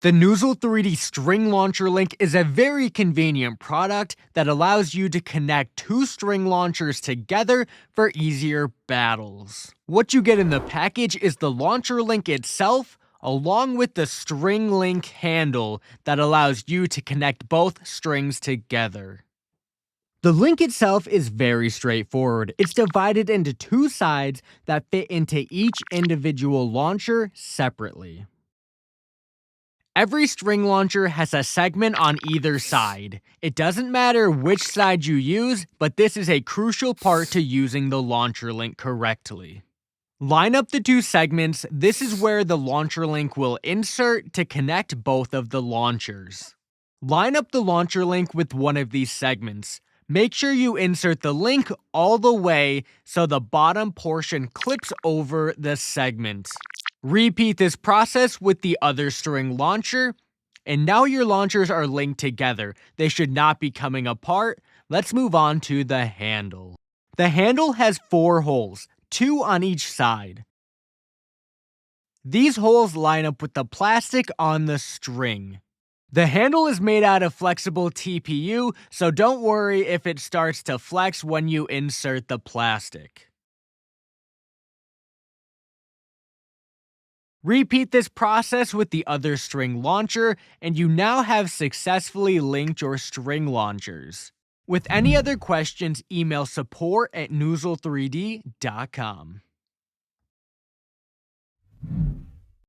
The Noozle3D string launcher link is a very convenient product that allows you to connect two string launchers together for easier battles. What you get in the package is the launcher link itself, along with the string link handle that allows you to connect both strings together. The link itself is very straightforward. It's divided into two sides that fit into each individual launcher separately. Every string launcher has a segment on either side. It doesn't matter which side you use, but this is a crucial part to using the launcher link correctly. Line up the two segments. This is where the launcher link will insert to connect both of the launchers. Line up the launcher link with one of these segments. Make sure you insert the link all the way so the bottom portion clips over the segment. Repeat this process with the other string launcher, and now your launchers are linked together. They should not be coming apart. Let's move on to the handle. The handle has 4 holes, 2 on each side. These holes line up with the plastic on the string. The handle is made out of flexible TPU, so don't worry if it starts to flex when you insert the plastic. Repeat this process with the other string launcher, and you now have successfully linked your string launchers. With any other questions, email support@noozle3d.com.